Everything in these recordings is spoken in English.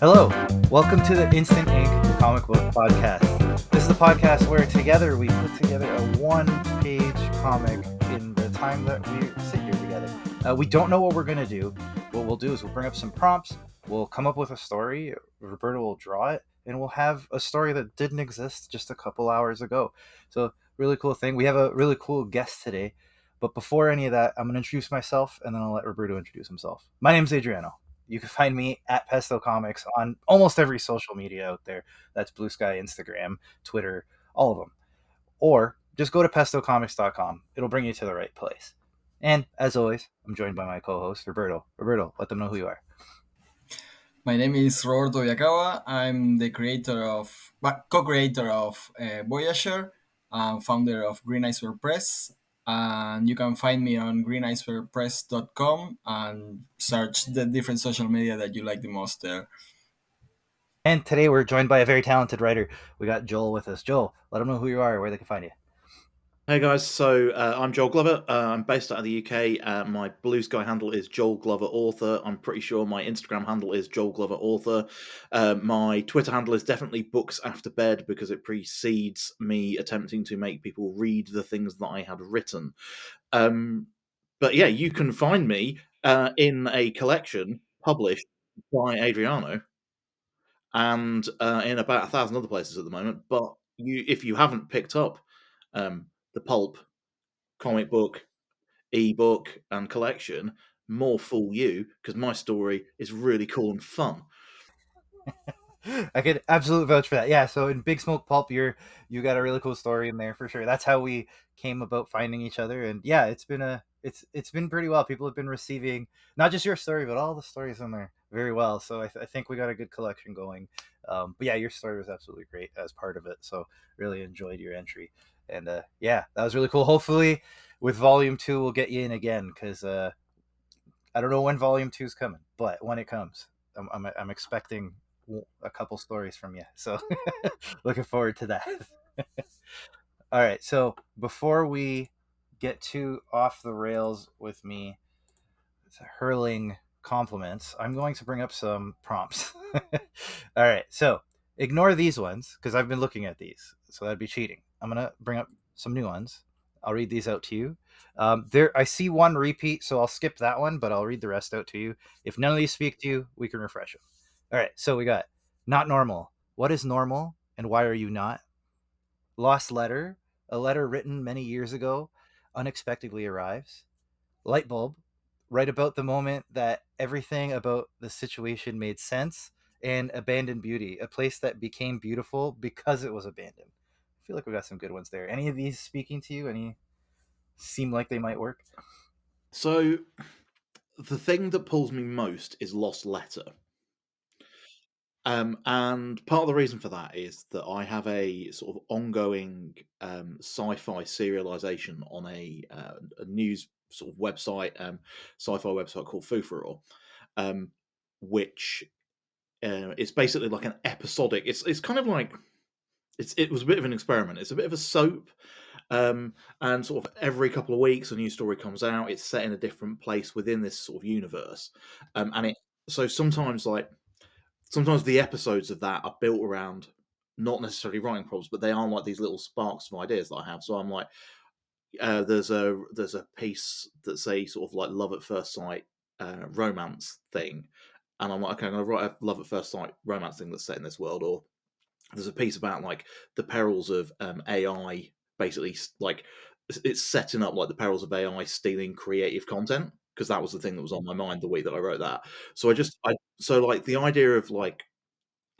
Hello, welcome to the Instant Ink Comic Book Podcast. This is a podcast where together we put together a one-page comic in the time that we sit here together. We don't know what we're going to do. What we'll do is we'll bring up some prompts, we'll come up with a story, Roberto will draw it, and we'll have a story that didn't exist just a couple hours ago. So, really cool thing. We have a really cool guest today, but before any of that, I'm going to introduce myself, and then I'll let Roberto introduce himself. My name's Adriano. You can find me at Pesto Comics on almost every social media out there. That's Blue Sky, Instagram, Twitter, all of them. Or just go to pestocomics.com. It'll bring you to the right place. And as always, I'm joined by my co-host, Roberto. Roberto, let them know who you are. My name is Roberto Viacava. I'm the co-creator of Voyager, and founder of Green Iceberg Press. And you can find me on greenicebergpress.com and search the different social media that you like the most there. And today we're joined by a very talented writer. We got Joel with us. Joel, let them know who you are, where they can find you. Hey guys, so I'm Joel Glover. I'm based out of the UK. My Blue Sky handle is Joel Glover Author. I'm pretty sure my Instagram handle is Joel Glover Author. My Twitter handle is definitely Books After Bed because it precedes me attempting to make people read the things that I had written. But yeah, you can find me in a collection published by Adriano and in about 1,000 other places at the moment. But if you haven't picked up the pulp comic book, ebook, and collection, more fool you, because my story is really cool and fun. I could absolutely vouch for that. Yeah, so in Big Smoke Pulp, you got a really cool story in there for sure. That's how we came about finding each other, and yeah, it's been pretty well. People have been receiving not just your story, but all the stories in there very well. So I think we got a good collection going. But yeah, your story was absolutely great as part of it. So really enjoyed your entry, and yeah, that was really cool. Hopefully, with Volume 2, we'll get you in again because I don't know when Volume 2 is coming, but when it comes, I'm expecting a couple stories from you. So looking forward to that. All right. So before we get too off the rails with me hurling compliments, I'm going to bring up some prompts. All right. So ignore these ones because I've been looking at these. So that'd be cheating. I'm going to bring up some new ones. I'll read these out to you. I see one repeat, so I'll skip that one, but I'll read the rest out to you. If none of these speak to you, we can refresh them. All right. So we got not normal. What is normal and why are you not? Lost letter. A letter written many years ago unexpectedly arrives. Light bulb. Right about the moment that everything about the situation made sense. And abandoned beauty. A place that became beautiful because it was abandoned. I feel like we got some good ones there. Any of these speaking to you? Any seem like they might work? So, the thing that pulls me most is Lost Letter. And part of the reason for that is that I have a sort of ongoing sci-fi serialization on a news sort of website, sci-fi website called Foo-For-All, which is basically like an episodic. It's kind of like it was a bit of an experiment. It's a bit of a soap, and sort of every couple of weeks a new story comes out. It's set in a different place within this sort of universe, and it so sometimes the episodes of that are built around not necessarily writing problems, but they are like these little sparks of ideas that I have. So I'm like, there's a piece that's a sort of like love at first sight romance thing, and I'm like, okay, I'm gonna write a love at first sight romance thing that's set in this world. Or there's a piece about like the perils of AI, basically like it's setting up like the perils of AI stealing creative content because that was the thing that was on my mind the week that I wrote that. So so like the idea of like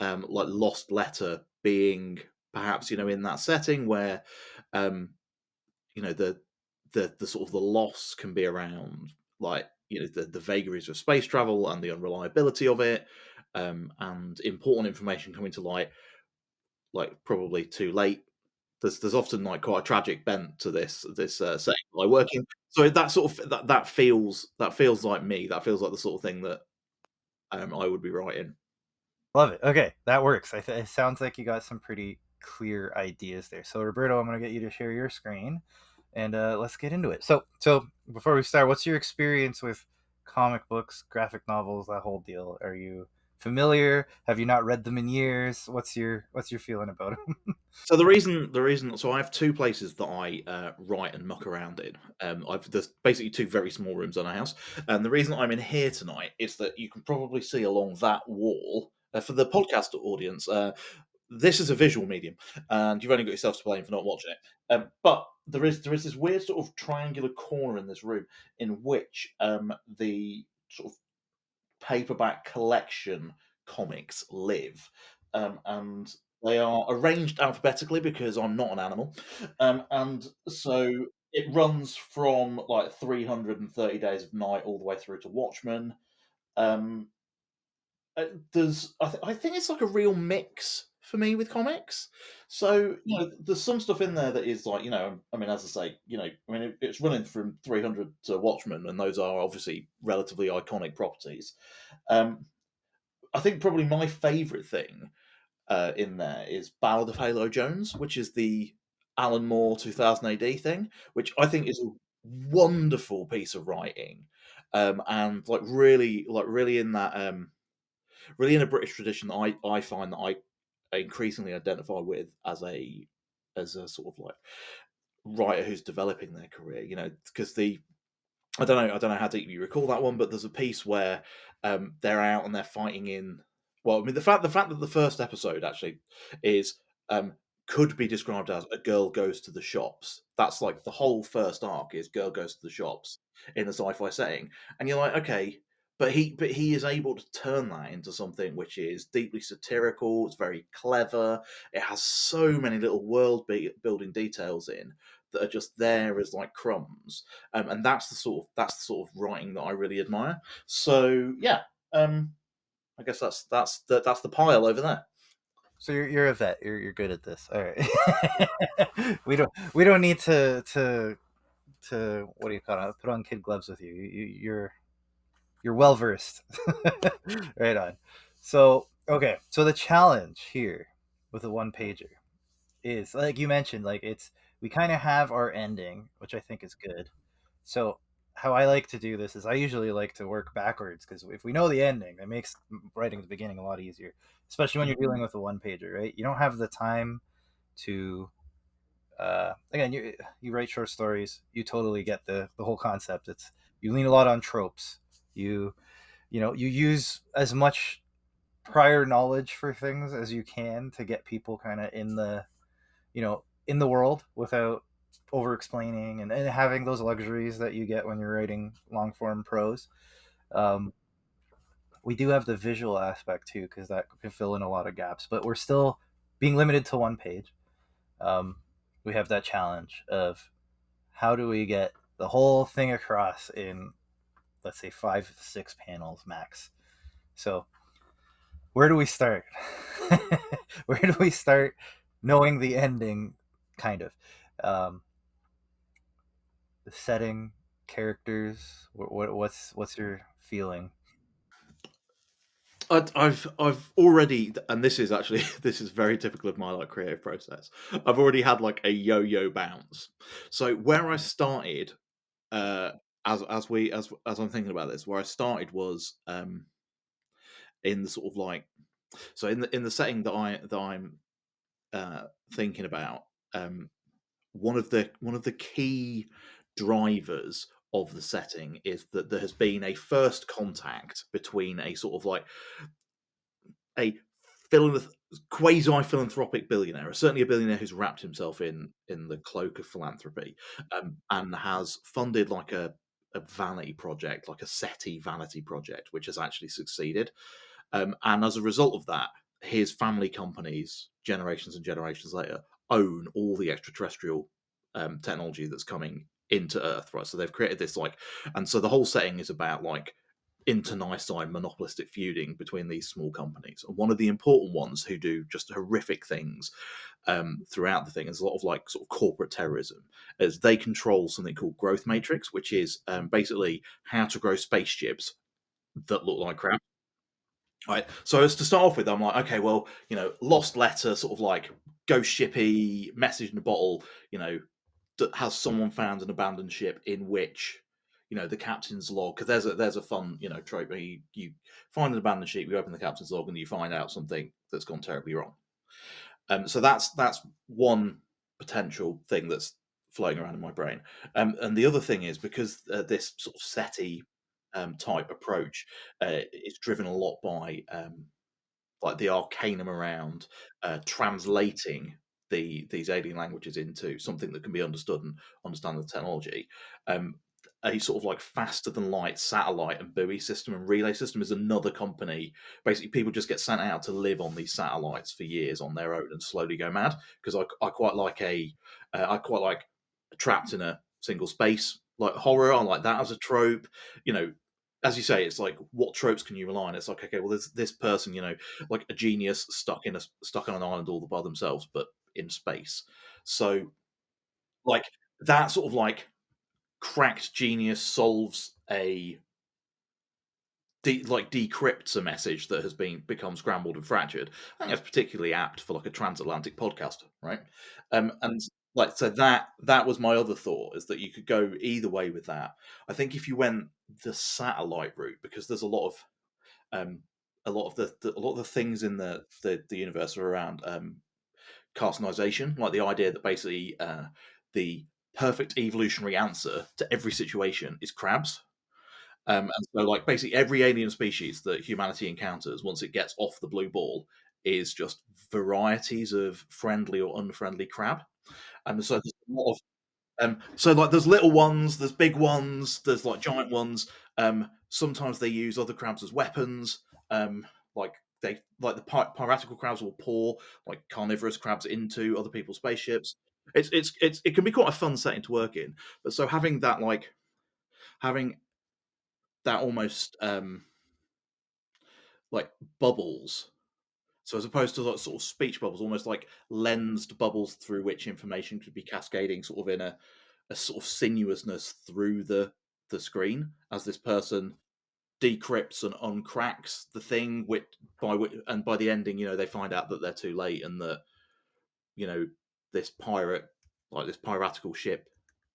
Lost Letter being perhaps in that setting where um the sort of the loss can be around like the vagaries of space travel and the unreliability of it, and important information coming to light like probably too late. There's often like quite a tragic bent to this setting that I work in. So that sort of that feels like me. That feels like the sort of thing that I would be writing. Love it. Okay, that works. It sounds like you got some pretty clear ideas there. So Roberto, I'm going to get you to share your screen, and let's get into it. So before we start, what's your experience with comic books, graphic novels, that whole deal? Are you familiar? Have you not read them in years? What's your feeling about them? So so I have two places that I write and muck around in. There's basically two very small rooms in a house, and the reason I'm in here tonight is that you can probably see along that wall. For the podcast audience, this is a visual medium, and you've only got yourself to blame for not watching it. But there is this weird sort of triangular corner in this room in which the sort of paperback collection comics live, and they are arranged alphabetically because I'm not an animal, and so it runs from like 330 Days of Night all the way through to Watchmen. Um, I think it's like a real mix for me with comics. So there's some stuff in there that is like I mean, as I say, I mean, it's running from 300 to Watchmen, and those are obviously relatively iconic properties. Um, I think probably my favourite thing in there is Ballad of Halo Jones, which is the Alan Moore 2000 AD thing, which I think is a wonderful piece of writing, and really in that really in a British tradition that I find that I increasingly identify with as a sort of like writer who's developing their career. Because I don't know how deep you recall that one, but there's a piece where they're out and they're fighting in. Well, I mean, the fact that the first episode actually is um, could be described as a girl goes to the shops. That's like the whole first arc is girl goes to the shops in a sci-fi setting, and you're like, okay, but he is able to turn that into something which is deeply satirical. It's very clever. It has so many little building details in that are just there as like crumbs, and that's the sort of writing that I really admire. So yeah, I guess that's the pile over there. So you're a vet. You're good at this. All right. We don't need to what do you call it? Put on kid gloves with you. You're well versed. Right on. So okay. So the challenge here with a one pager is like you mentioned, like we kind of have our ending, which I think is good. So how I like to do this is I usually like to work backwards because if we know the ending, it makes writing the beginning a lot easier, especially when you're dealing with a one pager, right? You don't have the time to again you write short stories, you totally get the whole concept. It's you lean a lot on tropes. You use as much prior knowledge for things as you can to get people kind of in the world without over explaining and having those luxuries that you get when you're writing long form prose. Um, we do have the visual aspect too, because that can fill in a lot of gaps, but we're still being limited to one page. Um, we have that challenge of how do we get the whole thing across in, let's say, 5 6 panels max. So where do we start? Where do we start knowing the ending, kind of? Um, the setting, characters. What's your feeling? I've already, and this is actually this is very typical of my like creative process. I've already had like a yo-yo bounce. So where I started, uh, as I'm thinking about this, where I started was in the sort of like so in the setting that I'm thinking about. One of the key drivers of the setting is that there has been a first contact between a sort of like a quasi philanthropic billionaire, certainly a billionaire who's wrapped himself in the cloak of philanthropy, and has funded like a vanity project, like a SETI vanity project, which has actually succeeded. And as a result of that, his family companies, generations and generations later, own all the extraterrestrial technology that's coming into Earth, right? So they've created this like, and so the whole setting is about like internecine monopolistic feuding between these small companies. And one of the important ones who do just horrific things throughout the thing is a lot of like sort of corporate terrorism, as they control something called growth matrix, which is basically how to grow spaceships that look like crap. Right. So as to start off with, I'm like, okay, well, lost letter, sort of like ghost shippy message in a bottle. Has someone found an abandoned ship in which, the captain's log, because there's a fun trope where you find an abandoned ship, you open the captain's log, and you find out something that's gone terribly wrong. So that's one potential thing that's floating around in my brain. And the other thing is, because this sort of SETI type approach is driven a lot by like the arcanum around translating these alien languages into something that can be understood and understand the technology. Um, a sort of like faster than light satellite and buoy system and relay system is another company. Basically, people just get sent out to live on these satellites for years on their own and slowly go mad. Because I quite like I quite like trapped in a single space like horror. I like that as a trope. You know, as you say, it's like, what tropes can you rely on? It's like, okay, well, there's this person, like a genius stuck on an island all by themselves, but in space. So, like, that sort of like cracked genius solves decrypts a message that has become scrambled and fractured. I think that's particularly apt for like a transatlantic podcaster, right? And like, so that was my other thought, is that you could go either way with that. I think if you went the satellite route, because there's a lot of the things in the universe are around carcinization, like the idea that basically the perfect evolutionary answer to every situation is crabs. And so, like, basically every alien species that humanity encounters, once it gets off the blue ball, is just varieties of friendly or unfriendly crab. And so there's a lot of so like there's little ones, there's big ones, there's like giant ones. Sometimes they use other crabs as weapons. Like the piratical crabs will pour like carnivorous crabs into other people's spaceships. It can be quite a fun setting to work in. But so having that almost like bubbles. So as opposed to like sort of speech bubbles, almost like lensed bubbles through which information could be cascading, sort of in a sort of sinuousness through the screen as this person decrypts and uncracks the thing, and by the ending, they find out that they're too late, and that you know this this piratical ship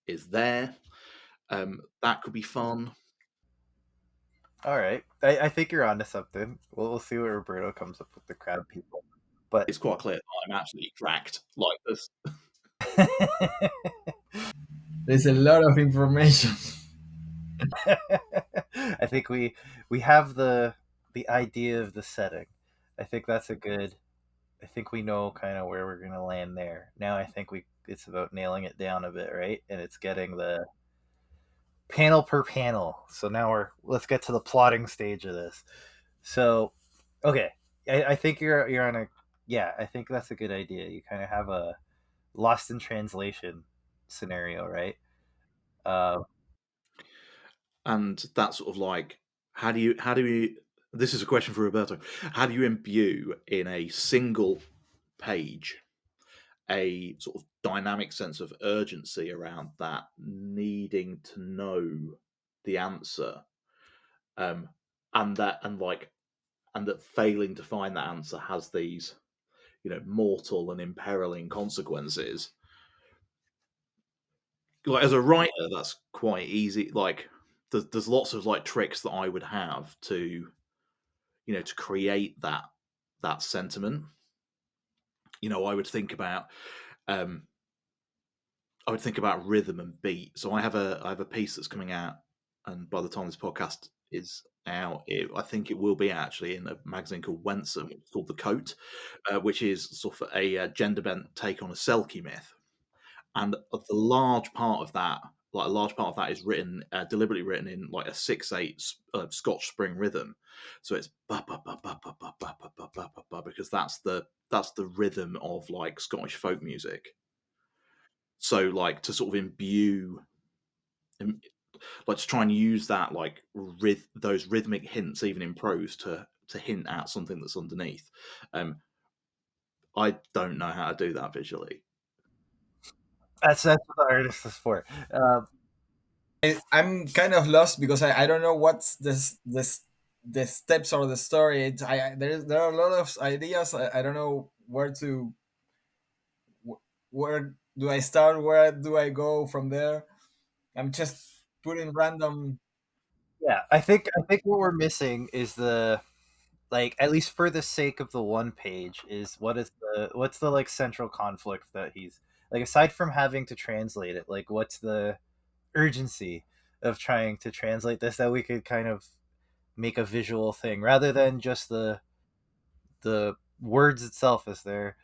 is there. That could be fun. All right, I think you're onto something. We'll see what Roberto comes up with the crab people, but It's quite clear that I'm absolutely cracked like this. There's a lot of information. I think we have the idea of the setting. I think that's a good. I think we know kind of where we're gonna land there. Now I think it's about nailing it down a bit, right? And it's getting the panel per panel. So now let's get to the plotting stage of this. So, okay, I think you're on a yeah. I think that's a good idea. You kind of have a lost in translation scenario, right? Uh, And that's sort of like, how do you this is a question for Roberto. How do you imbue in a single page a sort of dynamic sense of urgency around that needing to know the answer, um, and that failing to find that answer has these mortal and imperiling consequences. Like, as a writer, that's quite easy. Like, there's lots of like tricks that I would have to create that sentiment. I would think about um, rhythm and beat. So I have a piece that's coming out, and by the time this podcast is out, I think it will be actually in a magazine called Wensum. It's called The Coat, which is sort of a gender bent take on a Selkie myth. And a large part of that is written deliberately written in like a 6/8 Scotch spring rhythm. So it's ba ba ba ba ba ba ba ba ba ba ba, because that's the rhythm of like Scottish folk music. So like to sort of like to try and use that like those rhythmic hints even in prose to hint at something that's underneath. I don't know how to do that visually. that's what the artist is for. I'm kind of lost because I don't know what's the steps or the story. There are a lot of ideas. I don't know where do I start, where do I go from there. I'm just putting random. Yeah, I think what we're missing is the, like, at least for the sake of the one page, is what's the like central conflict that he's like, aside from having to translate it, like what's the urgency of trying to translate this, that we could kind of make a visual thing rather than just the words itself as they're,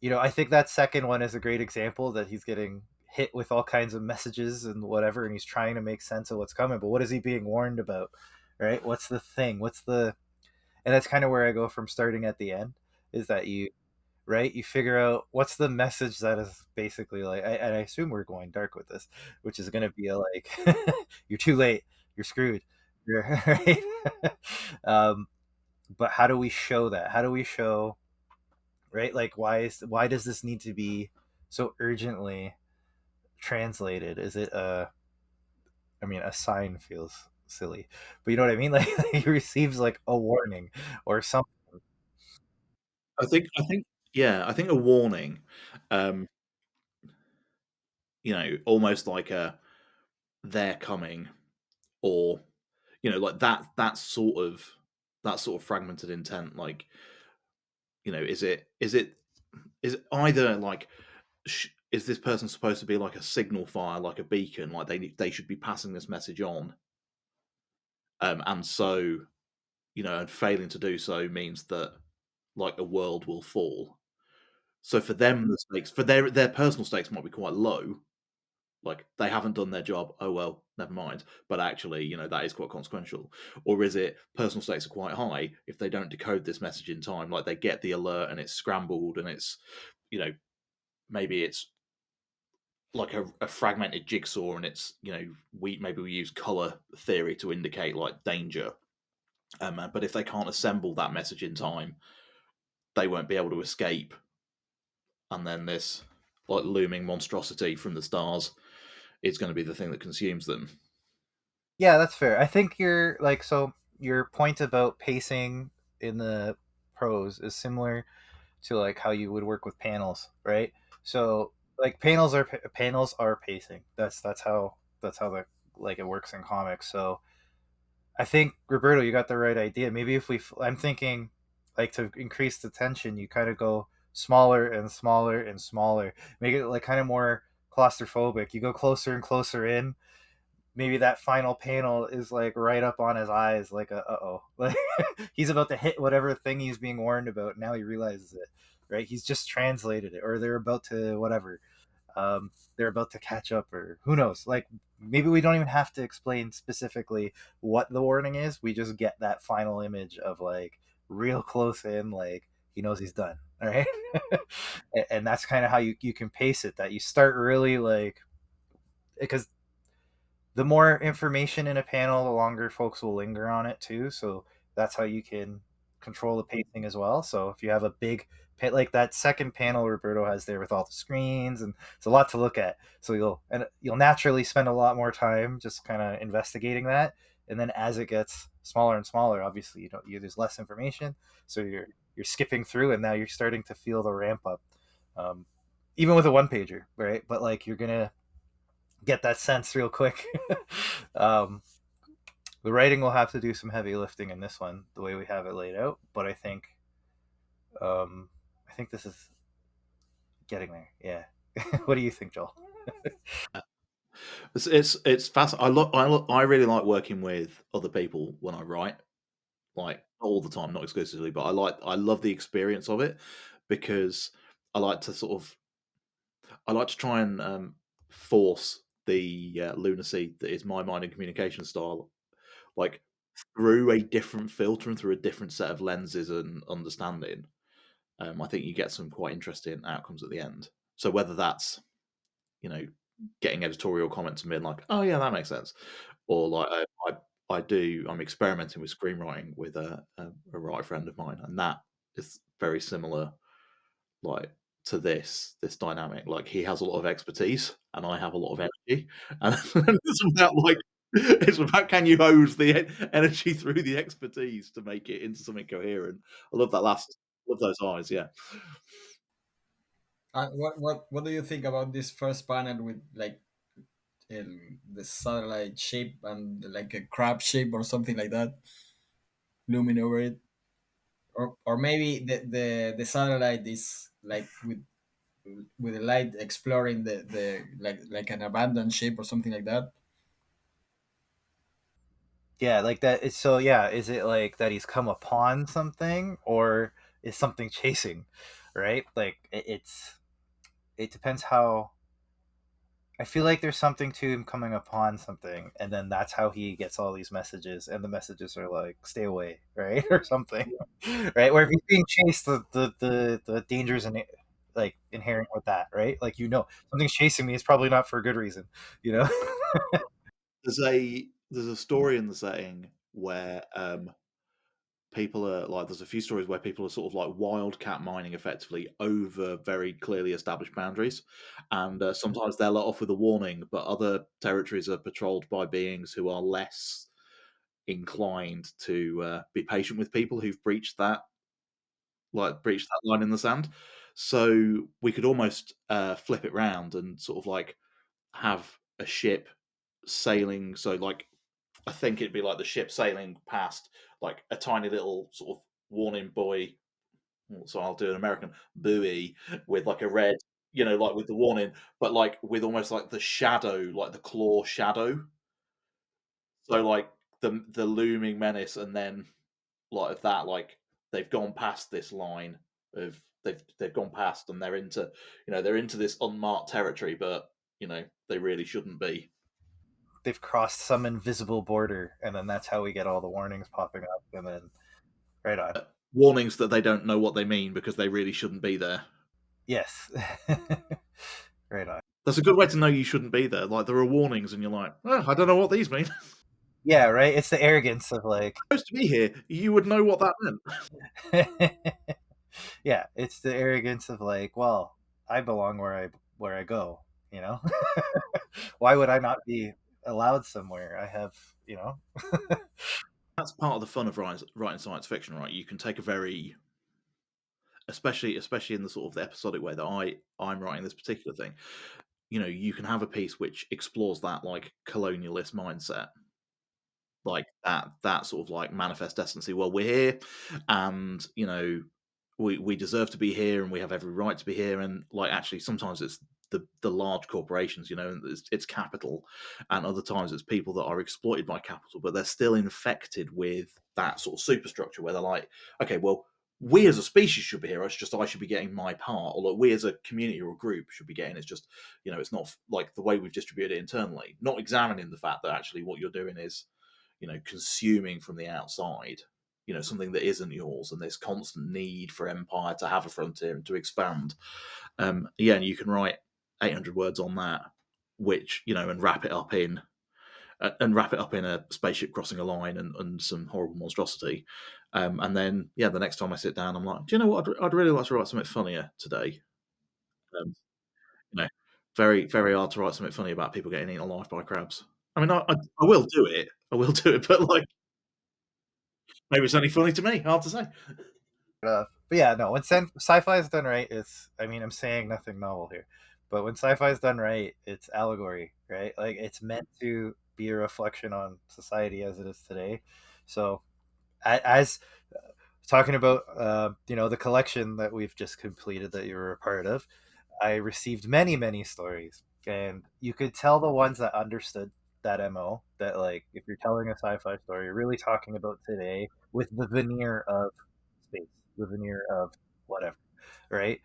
I think that second one is a great example that he's getting hit with all kinds of messages and whatever, and he's trying to make sense of what's coming, but what is he being warned about, right? What's the thing, what's the, and that's kind of where I go from starting at the end, is that you, right, you figure out what's the message that is basically like, and I assume we're going dark with this, which is going to be like you're too late, you're screwed, you're right. um, but how do we show that, how do we show, right, like why does this need to be so urgently translated? Is it a, I mean, a sign feels silly, but you know what I mean, like he receives like a warning or something. Yeah, I think a warning, um, almost like a they're coming, or like that sort of fragmented intent. Like, is it either like is this person supposed to be like a signal fire, like a beacon, like they should be passing this message on, and so and failing to do so means that like a world will fall. So for them, the stakes for their personal stakes might be quite low. Like they haven't done their job. Oh well, never mind. But actually, that is quite consequential. Or is it personal stakes are quite high if they don't decode this message in time? Like they get the alert and it's scrambled and it's, you know, maybe it's like a fragmented jigsaw and it's, we use color theory to indicate like danger. But if they can't assemble that message in time, they won't be able to escape. And then this like looming monstrosity from the stars is going to be the thing that consumes them. Yeah, that's fair. I think you're like, so your point about pacing in the prose is similar to like how you would work with panels, right? So like panels are pacing. That's how the, like, it works in comics. So I think, Roberto, you got the right idea. Maybe if I'm thinking, like, to increase the tension, you kind of go smaller and smaller and smaller, make it like kind of more claustrophobic. You go closer and closer in, maybe that final panel is like right up on his eyes, like a uh-oh, like he's about to hit whatever thing he's being warned about. Now he realizes it, right? He's just translated it, or they're about to whatever, they're about to catch up, or who knows, like maybe we don't even have to explain specifically what the warning is. We just get that final image of like real close in, like he knows he's done, all right. And that's kind of how you can pace it, that you start really like, because the more information in a panel, the longer folks will linger on it too. So that's how you can control the pacing as well. So if you have a big pit like that second panel Roberto has there with all the screens, and it's a lot to look at. So you'll naturally spend a lot more time just kind of investigating that. And then as it gets smaller and smaller, obviously there's less information. So you're skipping through, and now you're starting to feel the ramp up. Um, Even with a one pager, right? But like you're gonna get that sense real quick. um, the writing will have to do some heavy lifting in this one, the way we have it laid out. But um, I think this is getting there. Yeah. What do you think, Joel? It's fascinating. I really like working with other people when I write, like all the time, not exclusively, but I love the experience of it because I like to sort of I like to try and force the lunacy that is my mind and communication style, like through a different filter and through a different set of lenses and understanding. I think you get some quite interesting outcomes at the end. So whether that's you know getting editorial comments and being like, "Oh yeah, that makes sense," or like I'm experimenting with screenwriting with a writer friend of mine, and that is very similar, like to this dynamic. Like he has a lot of expertise, and I have a lot of energy, and it's about can you hose the energy through the expertise to make it into something coherent. I love that last, love those eyes, yeah. What do you think about this first panel with like the satellite shape and like a crab shape or something like that looming over it, or maybe the satellite is like with the light exploring the like an abandoned ship or something like that. Yeah, like that. It's so yeah. Is it like that he's come upon something, or is something chasing? Right? Like it depends how. I feel like there's something to him coming upon something, and then that's how he gets all these messages, and the messages are like, "Stay away," right, or something, right? Where if he's being chased, the dangers and like inherent with that, right? Like something's chasing me. It's probably not for a good reason, you know. There's a story in the setting where people are like there's a few stories where people are sort of like wildcat mining effectively over very clearly established boundaries, and sometimes they're let off with a warning, but other territories are patrolled by beings who are less inclined to be patient with people who've breached that line in the sand. So we could almost flip it round and sort of like have a ship sailing. So like I think it'd be like the ship sailing past like a tiny little sort of warning buoy. So I'll do an American buoy with like a red, like with the warning, but like with almost like the shadow, like the claw shadow. So like the looming menace, and then like of that, like they've gone past this line of they've gone past, and they're into this unmarked territory, but they really shouldn't be. They've crossed some invisible border, and then that's how we get all the warnings popping up, and then right on. Warnings that they don't know what they mean because they really shouldn't be there. Yes, right on. That's a good way to know you shouldn't be there. Like there are warnings, and you're like, oh, I don't know what these mean. Yeah, right. It's the arrogance of like, Supposed to be here. You would know what that meant. yeah, it's the arrogance of like, well, I belong where I go. You know, why would I not be allowed somewhere? I have, you know. That's part of the fun of writing science fiction, right? You can take a very, especially in the sort of the episodic way that I'm writing this particular thing. You can have a piece which explores that like colonialist mindset, like that sort of like manifest destiny. Well, we're here, and we deserve to be here, and we have every right to be here. And like actually, sometimes it's the large corporations, and it's capital, and other times it's people that are exploited by capital, but they're still infected with that sort of superstructure where they're like, okay, well. We as a species should be here. It's just I should be getting my part, or like we as a community or a group should be getting. It's just it's not like the way we've distributed it internally. Not examining the fact that actually what you're doing is consuming from the outside, something that isn't yours, and this constant need for empire to have a frontier and to expand. Yeah, and you can write 800 words on that, which and wrap it up in a spaceship crossing a line and some horrible monstrosity. And then, yeah, the next time I sit down, I'm like, do you know what? I'd really like to write something funnier today. Um, you know, very, very hard to write something funny about people getting eaten alive by crabs. I mean, I will do it. I will do it, but like, maybe it's only funny to me. Hard to say. But yeah, no. When sci-fi is done right, it's. I mean, I'm saying nothing novel here, but when sci-fi is done right, it's allegory, right? Like it's meant to be a reflection on society as it is today. So, as talking about, the collection that we've just completed that you were a part of, I received many, many stories, and you could tell the ones that understood that MO. That like, if you're telling a sci-fi story, you're really talking about today with the veneer of space, the veneer of whatever, right?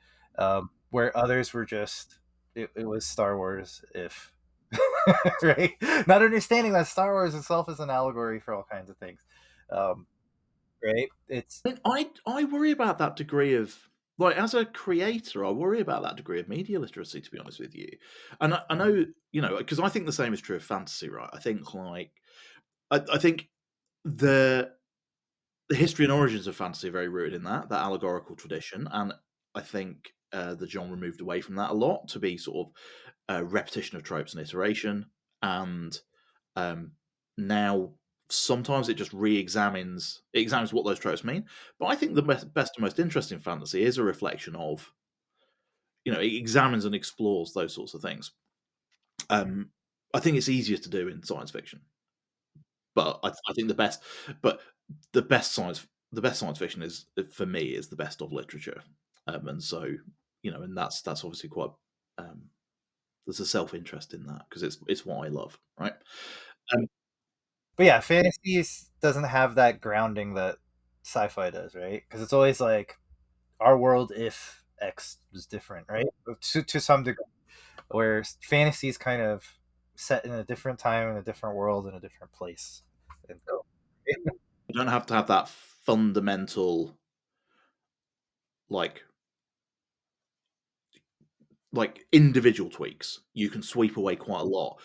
Where others were just, it was Star Wars, if right, not understanding that Star Wars itself is an allegory for all kinds of things, um, right? It's I worry about that degree of like as a creator, I worry about that degree of media literacy. To be honest with you, and I know because I think the same is true of fantasy, right? I think like I think the the history and origins of fantasy are very rooted in that allegorical tradition, and I think the genre moved away from that a lot to be sort of a repetition of tropes and iteration, and um, now sometimes it just it examines what those tropes mean. But I think the best and most interesting fantasy is a reflection of it examines and explores those sorts of things. Um, I think it's easier to do in science fiction, but I think but the best science fiction is for me is the best of literature, and so and that's obviously quite um, there's a self interest in that because it's what I love, right? Um, But yeah, fantasy doesn't have that grounding that sci-fi does, right? Because it's always like our world if X was different, right? To some degree, where fantasy is kind of set in a different time, in a different world, in a different place. And so, you don't have to have that fundamental like individual tweaks. You can sweep away quite a lot,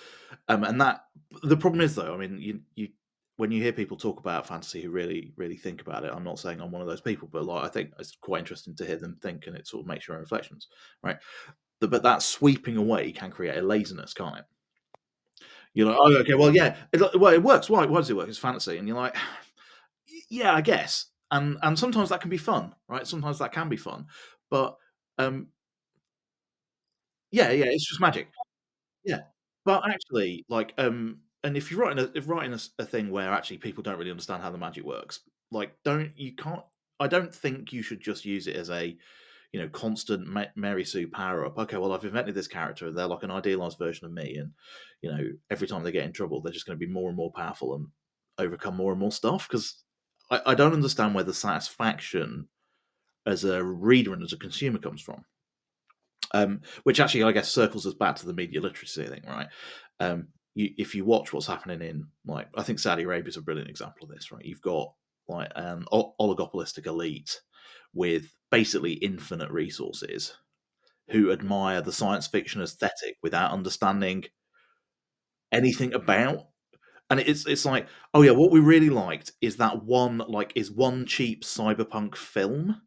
and that the problem is though. I mean, you when you hear people talk about fantasy who really think about it. I'm not saying I'm one of those people, but like I think it's quite interesting to hear them think, and it sort of makes your own reflections, right? But that sweeping away can create a laziness, can't it? You're like, oh, okay, well, yeah, well, it works. Why does it work? It's fantasy, and you're like, yeah, I guess. And sometimes that can be fun, right? Sometimes that can be fun, but um, yeah, it's just magic. Yeah, but actually, like, and if you're writing a thing where actually people don't really understand how the magic works, like, don't you can't. I don't think you should just use it as a constant Mary Sue power up. Okay, well, I've invented this character. They're like an idealized version of me, and every time they get in trouble, they're just going to be more and more powerful and overcome more and more stuff. Because I don't understand where the satisfaction as a reader and as a consumer comes from. Which actually, I guess, circles us back to the media literacy thing, right? If you watch what's happening in, like, I think Saudi Arabia is a brilliant example of this, right? You've got like an oligopolistic elite with basically infinite resources who admire the science fiction aesthetic without understanding anything about. And it's like, oh yeah, what we really liked is that one cheap cyberpunk film,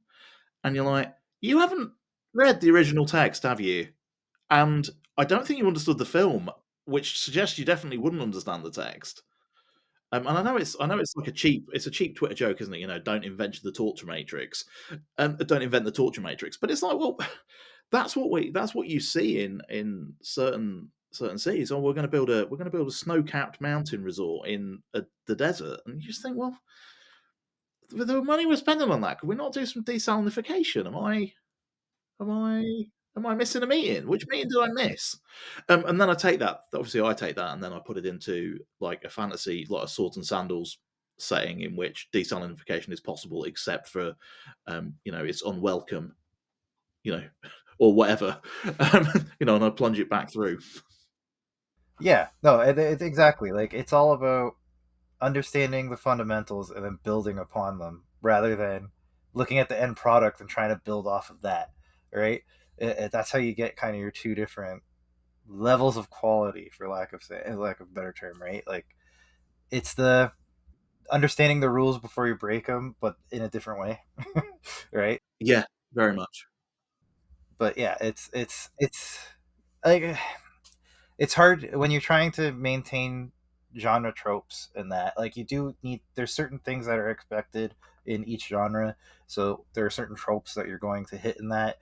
and you're like, you haven't read the original text, have you? And I don't think you understood the film, which suggests you definitely wouldn't understand the text. And I know it's like a cheap Twitter joke, isn't it? Don't invent the torture matrix, don't invent the torture matrix. But it's like, well, that's what you see in certain cities. Oh, we're going to build a snow capped mountain resort in the desert, and you just think, well, with the money we're spending on that, could we not do some desalinification? Am I am I missing a meeting? Which meeting did I miss? And then I take that. Obviously, I take that, and then I put it into like a fantasy, like a swords and sandals setting in which desalinification is possible, except for it's unwelcome, you know, or whatever. And I plunge it back through. yeah, no, it's exactly like it's all about understanding the fundamentals and then building upon them rather than looking at the end product and trying to build off of that, right? That's how you get kind of your two different levels of quality, for lack of a better term, right? Like it's the understanding the rules before you break them, but in a different way, right? Yeah, very much. But yeah, it's like it's hard when you're trying to maintain genre tropes and that like you do need there's certain things that are expected in each genre, so there are certain tropes that you're going to hit in that,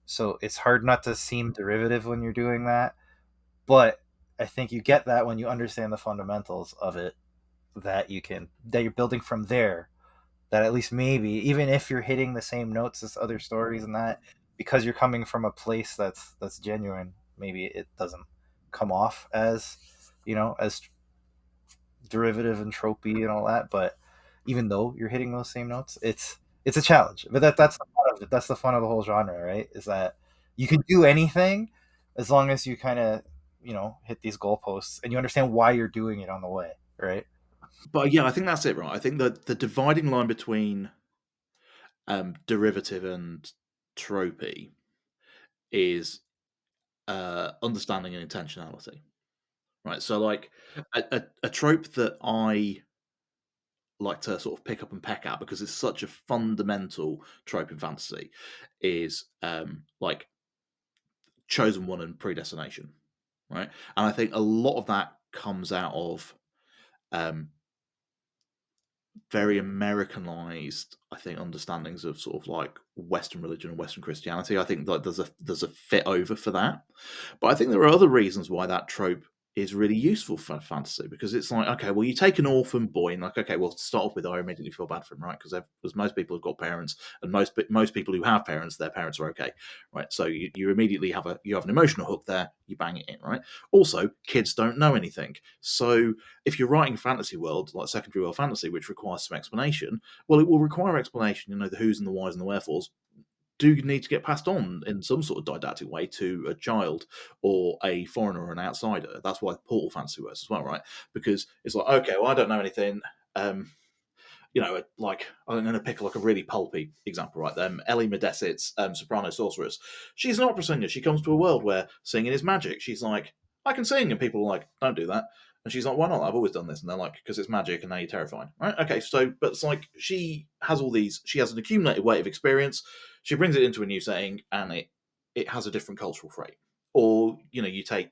so it's hard not to seem derivative when you're doing that, but I think you get that when you understand the fundamentals of it, that you're building from there, that at least maybe even if you're hitting the same notes as other stories and that, because you're coming from a place that's genuine, maybe it doesn't come off as as derivative and tropey and all that, but even though you're hitting those same notes, it's a challenge, but that's the fun of it. That's the fun of the whole genre, right? Is that you can do anything as long as you kind of hit these goalposts and you understand why you're doing it on the way, right? But yeah, I think that's it, right? I think that the dividing line between derivative and tropey is understanding and intentionality. Right. So like a trope that I like to sort of pick up and peck at because it's such a fundamental trope in fantasy is like chosen one and predestination. Right. And I think a lot of that comes out of um very Americanized, I think, understandings of sort of like Western religion and Western Christianity. I think like there's a fit over for that. But I think there are other reasons why that trope is really useful for fantasy, because it's like, okay, well, you take an orphan boy and like, okay, well, to start off with, I immediately feel bad for him, right? Because most people have got parents, and most people who have parents, their parents are okay, right? So you immediately have an emotional hook there. You bang it in, right? Also, kids don't know anything, so if you're writing a fantasy world like secondary world fantasy, which requires some explanation, well, it will require explanation. The who's and the whys and the wherefores do need to get passed on in some sort of didactic way to a child or a foreigner or an outsider. That's why Portal Fantasy works as well, right? Because it's like, okay, well, I don't know anything. Like I'm going to pick like a really pulpy example, right? Ellie Medesit's soprano sorceress. She's an opera singer. She comes to a world where singing is magic. She's like, I can sing, and people are like, don't do that. And she's like, why not? I've always done this. And they're like, because it's magic, and now you're terrifying, right? Okay, so but it's like she has all these. She has an accumulated weight of experience. She brings it into a new setting, and it has a different cultural freight. Or you take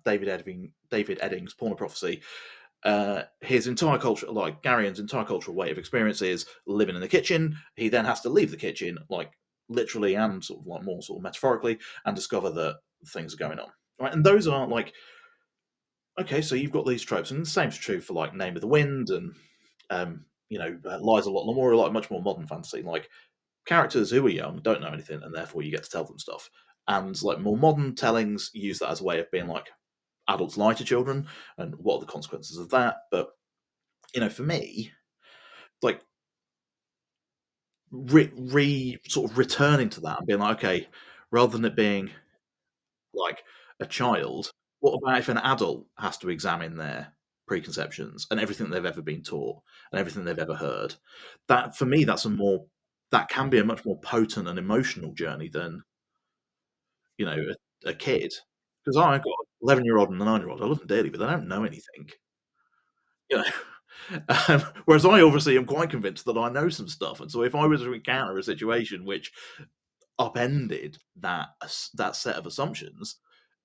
David Eddings' Porn of Prophecy. His entire culture, like Garion's entire cultural way of experience, is living in the kitchen. He then has to leave the kitchen, like literally and sort of like more sort of metaphorically, and discover that things are going on. Right, and those are like, okay, so you've got these tropes, and the same's true for like Name of the Wind and Lies a Lot More, like much more modern fantasy. Like characters who are young don't know anything, and therefore you get to tell them stuff. And like more modern tellings use that as a way of being like, adults lie to children, and what are the consequences of that? But for me, like sort of returning to that and being like, okay, rather than it being like a child, what about if an adult has to examine their preconceptions and everything they've ever been taught and everything they've ever heard? That for me, that can be a much more potent and emotional journey than a kid. Because I've got an 11-year-old and a 9-year-old. I love them dearly, but they don't know anything. You know, whereas I obviously am quite convinced that I know some stuff, and so if I was to encounter a situation which upended that set of assumptions,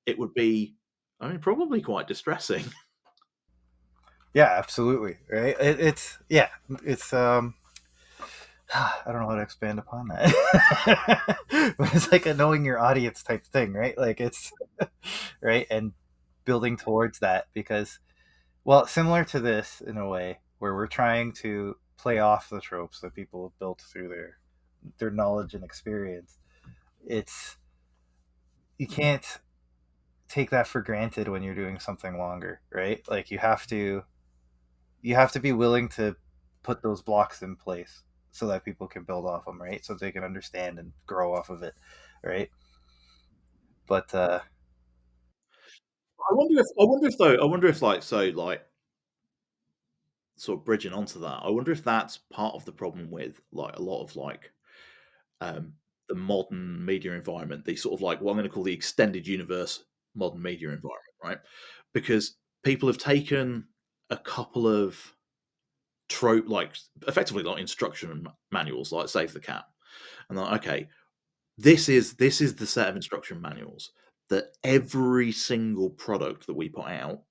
it would be, I mean, probably quite distressing. Yeah, absolutely. Right. It's I don't know how to expand upon that. But it's like a knowing your audience type thing, right? Like it's right, and building towards that because, well, similar to this in a way where we're trying to play off the tropes that people have built through their knowledge and experience. It's you can't take that for granted when you're doing something longer, right? Like you have to be willing to put those blocks in place so that people can build off them, right? So they can understand and grow off of it, right? But I wonder if like, so like, sort of bridging onto that, I wonder if that's part of the problem with like a lot of like um, the modern media environment, the sort of like what I'm going to call the extended universe modern media environment, right? Because people have taken a couple of trope, like effectively like instruction manuals, like Save the Cat, and like, okay, this is the set of instruction manuals that every single product that we put out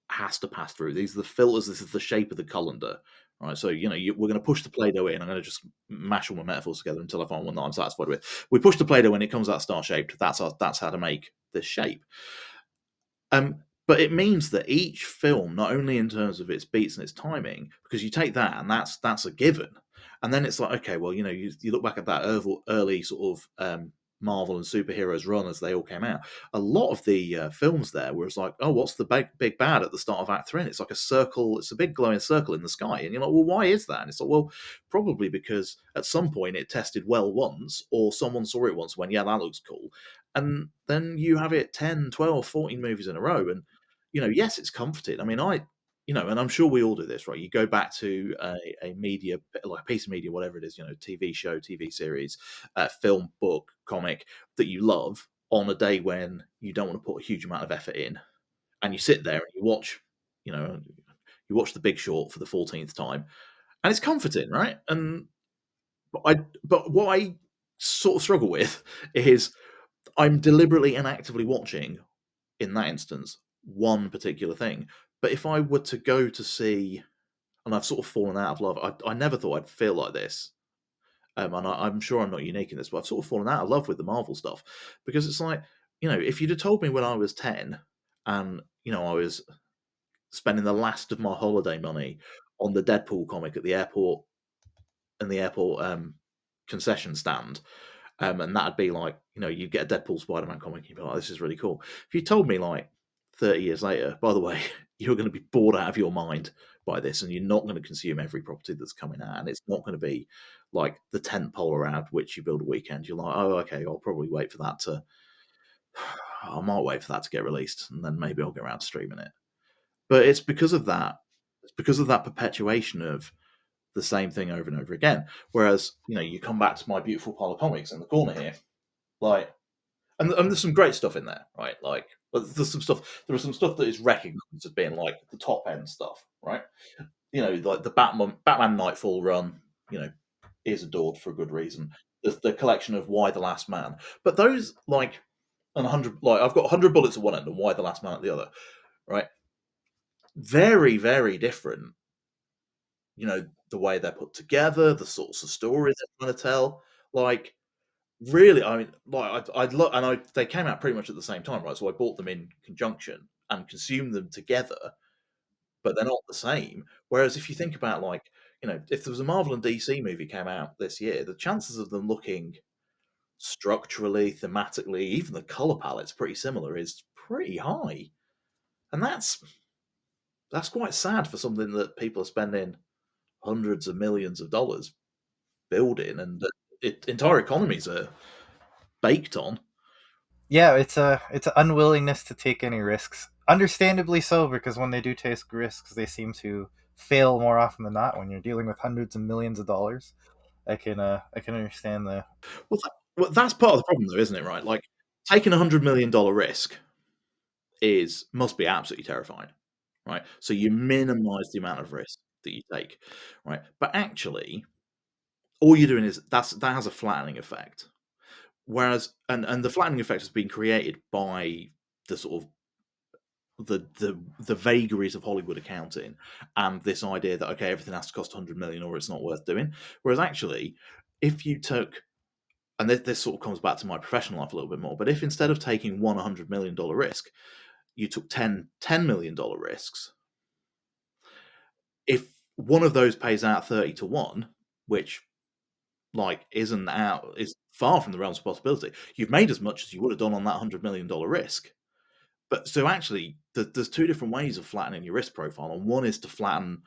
has to pass through. These are the filters. This is the shape of the colander, right? So we're going to push the Play-Doh in. I'm going to just mash all my metaphors together until I find one that I'm satisfied with. We push the Play-Doh in. It comes out star shaped. That's how to make this shape. But it means that each film, not only in terms of its beats and its timing, because you take that and that's a given, and then it's like, okay, well, you look back at that early sort of Marvel and superheroes run as they all came out. A lot of the films there was like, oh, what's the big bad at the start of Act 3? And it's like a circle. It's a big glowing circle in the sky, and you're like, well, why is that? And it's like, well, probably because at some point it tested well once, or someone saw it once when, yeah, that looks cool, and then you have it 10, 12, 14 movies in a row, and yes, it's comforting. I mean, and I'm sure we all do this, right? You go back to a media, like a piece of media, whatever it is, TV show, TV series, film, book, comic that you love on a day when you don't want to put a huge amount of effort in, and you sit there and you know, you watch The Big Short for the 14th time, and it's comforting, right? But what I sort of struggle with is I'm deliberately and actively watching, in that instance, one particular thing. But if I were to go to see, and I've sort of fallen out of love, I never thought I'd feel like this. And I'm sure I'm not unique in this, but I've sort of fallen out of love with the Marvel stuff because it's like, if you'd have told me when I was 10 and, I was spending the last of my holiday money on the Deadpool comic at the airport and the airport concession stand. And that'd be like, you get a Deadpool Spider-Man comic, and you'd be like, this is really cool. If you told me like 30 years later, by the way, you're going to be bored out of your mind by this, and you're not going to consume every property that's coming out, and it's not going to be like the tent pole around which you build a weekend. You're like, oh, okay, I'll probably wait for that to, I might wait for that to get released, and then maybe I'll get around to streaming it. But it's because of that. It's because of that perpetuation of the same thing over and over again. Whereas, you come back to my beautiful pile of comics in the corner here, like, and there's some great stuff in there, right? Like, but there's some stuff. There was some stuff that is recognized as being like the top end stuff, right? Like the Batman Nightfall run, is adored for a good reason. The collection of Why the Last Man, but those like and 100, like I've got 100 bullets at one end and Why the Last Man at the other, right? Very, very different. The way they're put together, the sorts of stories they're trying to tell. Like, really, I mean, like I'd look, and they came out pretty much at the same time, right? So I bought them in conjunction and consumed them together, but they're not the same. Whereas if you think about like, if there was a Marvel and DC movie came out this year, the chances of them looking structurally, thematically, even the color palette's pretty similar is pretty high, and that's quite sad for something that people are spending hundreds of millions of dollars building, and that entire economies are baked on. Yeah, it's an unwillingness to take any risks. Understandably so, because when they do take risks, they seem to fail more often than not. When you're dealing with hundreds of millions of dollars, I can understand the. That's part of the problem, though, isn't it? Right, like taking $100 million risk must be absolutely terrifying, right? So you minimize the amount of risk that you take, right? But actually, all you're doing is that has a flattening effect. Whereas, and the flattening effect has been created by the sort of the vagaries of Hollywood accounting and this idea that okay, everything has to cost 100 million or it's not worth doing. Whereas actually, if you took, and this sort of comes back to my professional life a little bit more, but if instead of taking one $100 million risk, you took $10 million risks, if one of those pays out 30 to 1, which like is far from the realms of possibility, you've made as much as you would have done on that $100 million risk. But so actually, there's two different ways of flattening your risk profile, and one is to flatten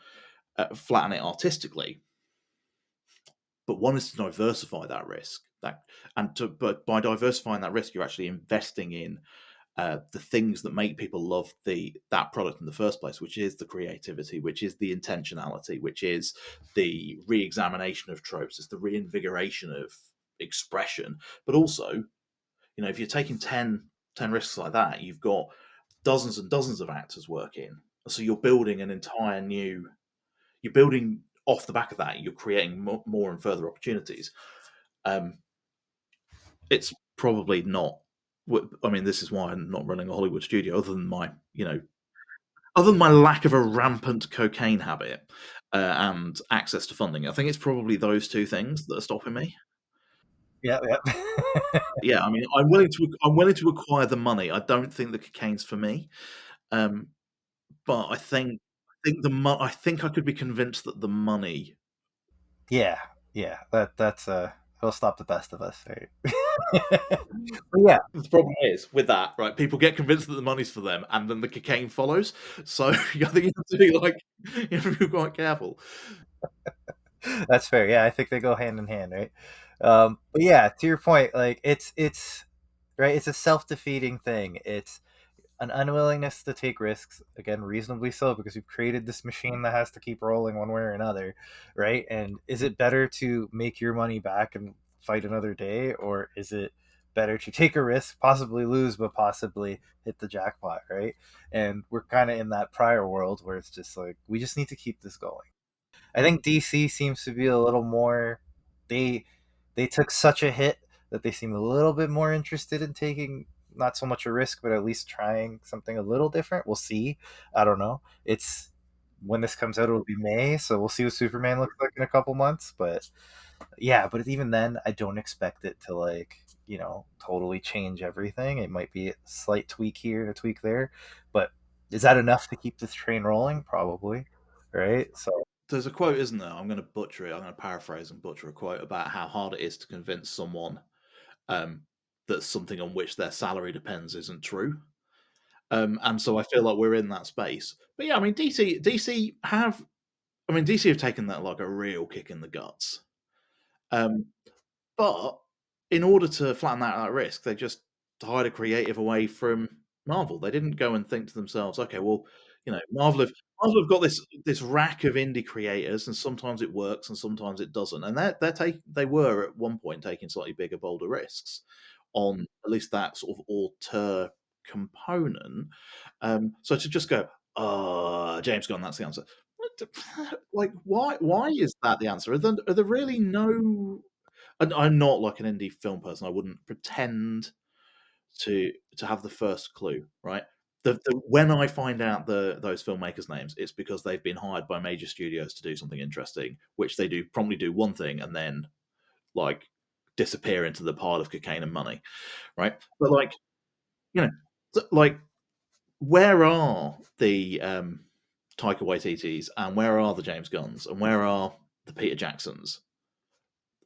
it artistically, but one is to diversify that risk. But by diversifying that risk, you're actually investing in the things that make people love that product in the first place, which is the creativity, which is the intentionality, which is the re-examination of tropes, it's the reinvigoration of expression. But also, if you're taking 10 risks like that, you've got dozens and dozens of actors working. So you're building an entire new. You're building off the back of that. You're creating more and further opportunities. Um, it's probably not. I mean, this is why I'm not running a Hollywood studio, other than my lack of a rampant cocaine habit and access to funding. I think it's probably those two things that are stopping me. Yeah, yeah. Yeah, I mean, I'm willing to acquire the money. I don't think the cocaine's for me. Um, but I think I could be convinced that the money. Yeah, yeah. It'll stop the best of us, right? But yeah, The problem is with that, right? People get convinced that the money's for them, and then the cocaine follows. So I think you have to be like, you have to be quite careful. that's fair. Yeah, I think they go hand in hand, right? But yeah, to your point, like it's right. It's a self defeating thing. It's an unwillingness to take risks, again, reasonably so, because you've created this machine that has to keep rolling one way or another, right? And is it better to make your money back and fight another day, or is it better to take a risk, possibly lose, but possibly hit the jackpot, right? And we're kind of in that prior world where it's just like we just need to keep this going. I think DC seems to be a little more. They they took such a hit that they seem a little bit more interested in taking not so much a risk, but at least trying something a little different. We'll see. I don't know. It's when this comes out, it'll be May, so we'll see what Superman looks like in a couple months. But yeah, but even then, I don't expect it to totally change everything. It might be a slight tweak here, a tweak there, but Is that enough to keep this train rolling? Probably, right? So There's a quote, isn't there? I'm going to butcher it. I'm going to paraphrase and butcher a quote about how hard it is to convince someone um, that something on which their salary depends isn't true. And so I feel like we're in that space. But yeah, I mean, DC have taken that like a real kick in the guts. Um, but in order to flatten out that risk, they just hired a creative away from Marvel. They didn't go and think to themselves, okay, well, Marvel have got this rack of indie creators, and sometimes it works and sometimes it doesn't. And they were at one point taking slightly bigger, bolder risks on at least that sort of auteur component. So to just go, James Gunn, that's the answer. Like, why is that the answer? Are there really no? I'm not like an indie film person. I wouldn't pretend to have the first clue, right? When I find out those filmmakers' names, it's because they've been hired by major studios to do something interesting, which they do promptly do one thing and then like disappear into the pile of cocaine and money, right? But like, you know, like where are the Taika Waititi's and where are the James Gunns and where are the Peter Jacksons?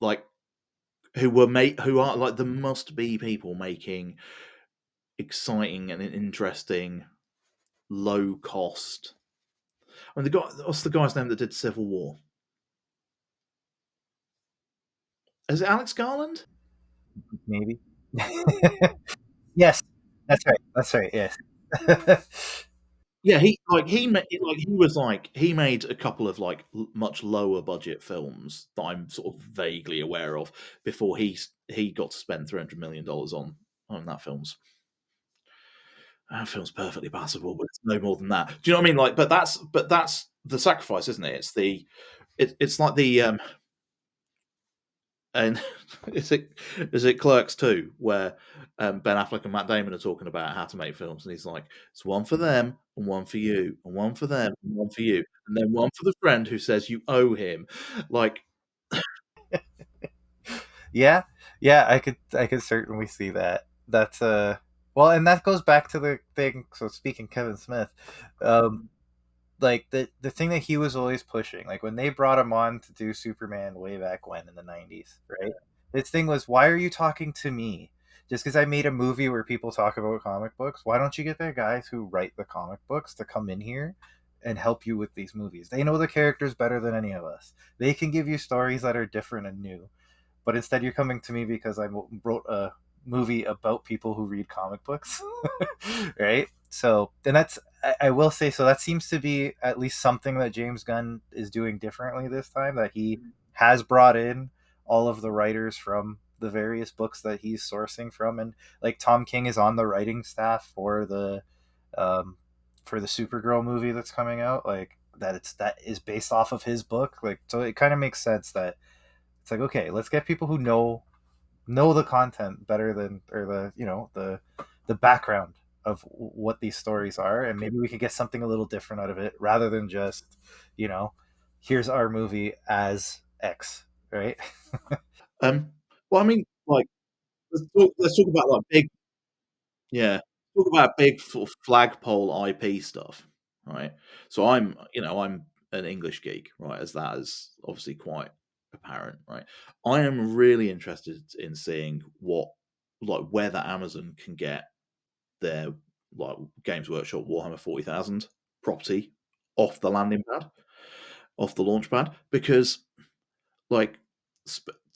Like who are like the must be people making exciting and interesting low cost. I mean, what's the guy's name that did Civil War? Is it Alex Garland? maybe. Yes, that's right. That's right. Yes. Yeah, he made a couple of like much lower budget films that I'm sort of vaguely aware of before he got to spend $300 million on that film's. That film's perfectly passable, but it's no more than that. Do you know what I mean? Like, but that's the sacrifice, isn't it? It's like the and is it Clerks 2 where Ben Affleck and Matt Damon are talking about how to make films, and he's like, "It's one for them and one for you, and one for them and one for you, and then one for the friend who says you owe him." Like, Yeah, yeah, I could certainly see that. That's well, and that goes back to the thing. So speaking Kevin Smith, um, like the thing that he was always pushing, like when they brought him on to do Superman way back when in the '90s, right? His thing was, why are you talking to me? Just because I made a movie where people talk about comic books, why don't you get the guys who write the comic books to come in here and help you with these movies? They know the characters better than any of us. They can give you stories that are different and new, but instead you're coming to me because I wrote a movie about people who read comic books. Right? So, and I will say, so that seems to be at least something that James Gunn is doing differently this time, that he has brought in all of the writers from the various books that he's sourcing from. And like Tom King is on the writing staff um, for the Supergirl movie that's coming out, like that is based off of his book. Like, so it kind of makes sense that it's like, okay, let's get people who know the content better than, or the background of what these stories are, and maybe we could get something a little different out of it rather than just, you know, here's our movie as X, right? um, well, I mean, like let's talk about like big, yeah, talk about big sort of flagpole IP stuff, right? So I'm an English geek, right? As that is obviously quite apparent, right? I am really interested in seeing whether Amazon can get their like Games Workshop Warhammer 40,000 property off the landing pad, off the launch pad, because like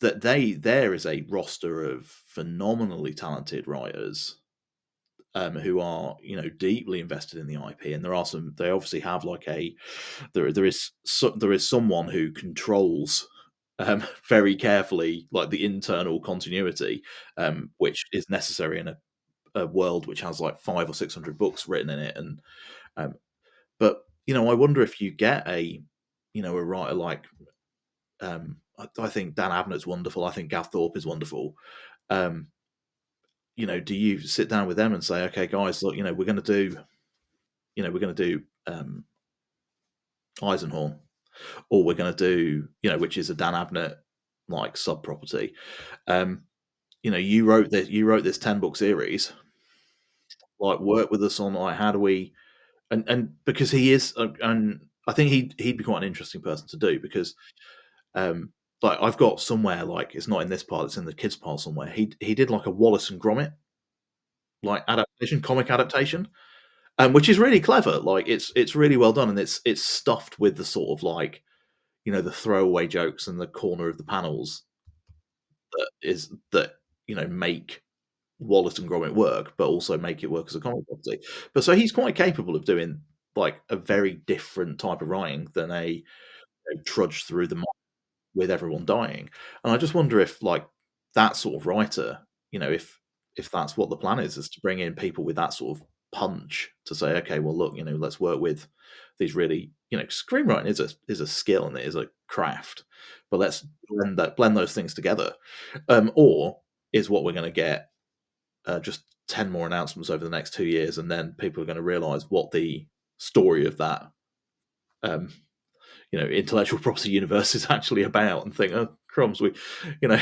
that there is a roster of phenomenally talented writers who are deeply invested in the IP, and they obviously have like there is someone who controls very carefully like the internal continuity, which is necessary in a world which has like 500 or 600 books written in it, and um, but I wonder if you get a writer like I think Dan Abnett's wonderful. I think Gav Thorpe is wonderful. Um, do you sit down with them and say, okay, guys, look, we're going to do Eisenhorn, or we're going to do, which is a Dan Abnett like sub property. You wrote this 10-book series. Like, work with us on like how do we and because he is, and I think he'd be quite an interesting person to do because, um, like I've got somewhere like it's not in this pile, it's in the kids pile somewhere. He did like a Wallace and Gromit like adaptation, comic adaptation, which is really clever. Like it's really well done, and it's stuffed with the sort of like the throwaway jokes in the corner of the panels that make Wallace and Gromit work, but also make it work as a comic property. But so he's quite capable of doing like a very different type of writing than a trudge through the with everyone dying. And I just wonder if like that sort of writer, if that's what the plan is to bring in people with that sort of punch to say, okay, well look, let's work with these really, screenwriting is a skill and it is a craft, but let's blend those things together. Or is what we're going to get just 10 more announcements over the next 2 years, and then people are going to realize what the story of that um, intellectual property universe is actually about, and think, oh crumbs, we, you know,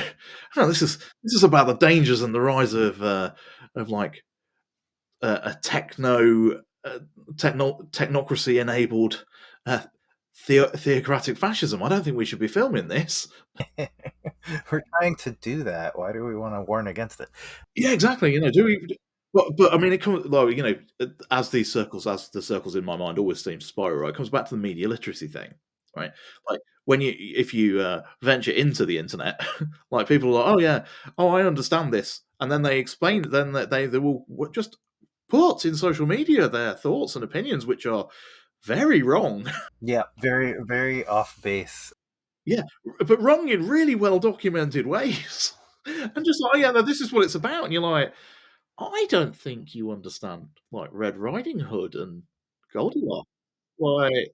oh, this is about the dangers and the rise of like a technocracy enabled theocratic fascism. I don't think we should be filming this. We're trying to do that. Why do we want to warn against it? Yeah, exactly. Do we? But I mean, it comes like as the circles in my mind always seem to spiral. Right, it comes back to the media literacy thing, right? Like if you venture into the internet, like people are like, oh yeah, oh I understand this, and then they explain, then they will just put in social media their thoughts and opinions, which are very wrong. Yeah, very, very off base. Yeah, but wrong in really well documented ways, and just like, oh yeah, no, this is what it's about, and you're like, I don't think you understand like Red Riding Hood and Goldilocks. Like,